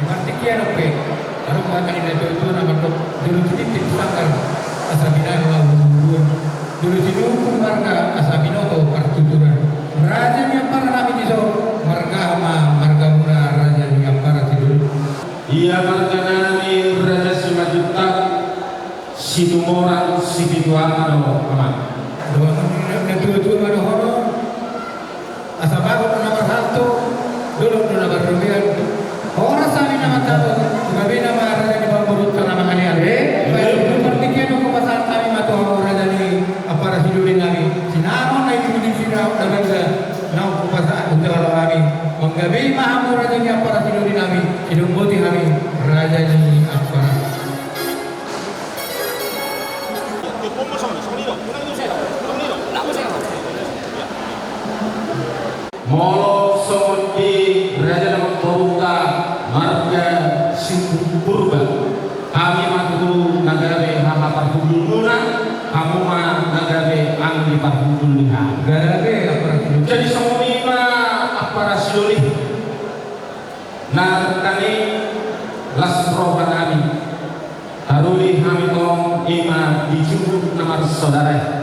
Mantikian oke. Baru makan ini itu nama dulu titik sangkar asabinan lalu dulu hukum marga asabino atau pertuturan. Raja yang para nabi itu marga marga murah raja yang para tidur. Ia marga nami raja simajuta situmora sipituan atau apa? Dulu ada horor. Asabago nomor satu dulu nomor dua. Orang sami nama tahu, gabi nama raja di Bamburut nama kali-kali. Baik itu pertikian aku pasal kami matu orang dari apa rasidulin kami. Sinamon naik di sini dalam nau aku pasal untuk kami. Menggabi mahamur raja di apa rasidulin kami. Hidung putih kami raja di apa. Molo somodi raja nama Toruka marga Singpurba kami matu nagare hama parhuduluna kamu mah nagare angdi parhudulina Garabe apa rasidulin. jadi somodi mah apa rasidulin narkani lasrohan kami taruli kami tong ima dijumuk nama saudara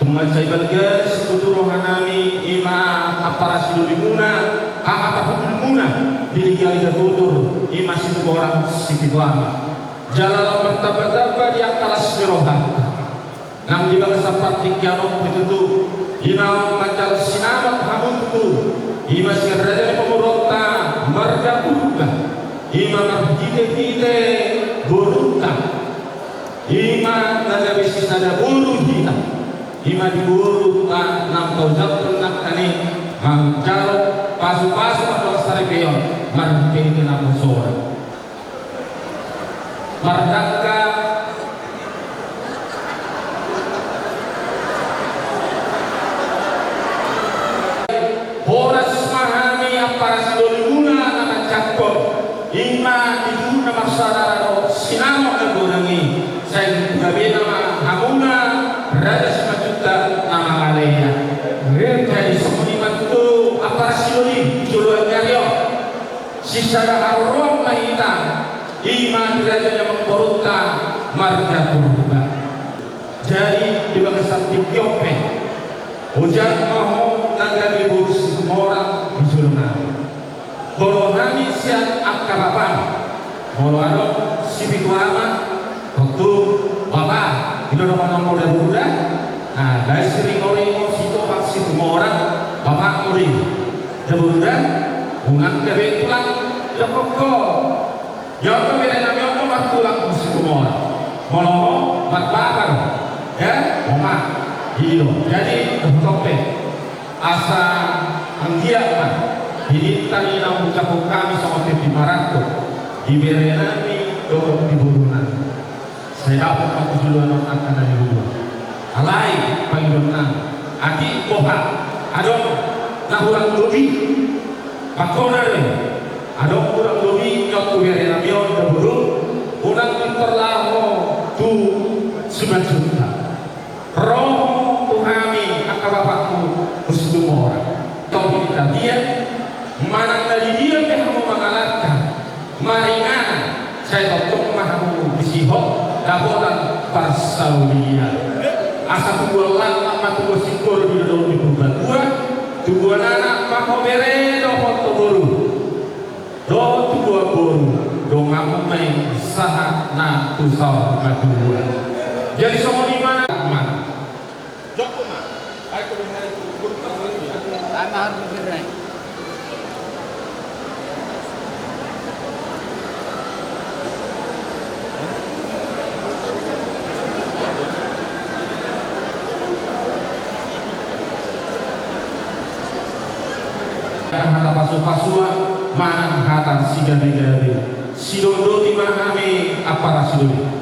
Tumal saibal gas kuturuh hanami ima apa rasidulina apa hudulmuna diligali tutur ima situ orang sikituama jalal bertaba-taba di atas mirohan nang di bangsa partik yanok itu ima macal sinamat hamuntu ima si raja di pemurota marga kurga ima margide-gide burunta ima naga bisnis nada buru kita ima diburu tak nam taujab penak tani mangcal pasu-pasu atau saripeon margin ke namun sore mardaka horas mahami apa rasiduluna nama cakor ima dibuna masyarakat sinamo nagunangi saya gabi nama hamuna raja simajuta nama alenya jadi semudiman itu apa rasiduli juluan karyo sisara harum mahita iman raja yang memborota marga kurba jadi di bangsa Ethiopia hujan mau nagari burus orang di jurnal bolo nami siap akarapan bolo ado sibituama waktu bapak itu nomor dari muda nah dari sering orang situ vaksin semua orang bapak murid kemudian ungang kebe pulang jokoko jokoko beda nami orang mak pulang semua orang mau mak bakar ya mama iyo jadi tope asa anggiakan ini tadi nak ucap kami sama Tepi Marato di berenami dokter di burunan saya dapat aku duluan akan dari dulu alai panggilan ati boha adon nahuran lobi pakonare adon kurang lobi nyok berenami on deburu unang diperlaho tu 9 juta roh tuhami akabapakku semua orang kau kita dia mana tadi dia mau mengalahkan maringan saya tahu mahu disihok dahotan parsaulia asa tubulan lama tubuh sikur di dalam dibuat dua tubuh anak mahu bere dohot tuburu doh tubuh buru doh ngamu main sahat na tusau madura jadi semua di mana mana joko mah aku dengar itu guru tahu ya ana harus bergerak hata pasu-pasua mana hata sigari-gari sidondo di mana apa rasidoli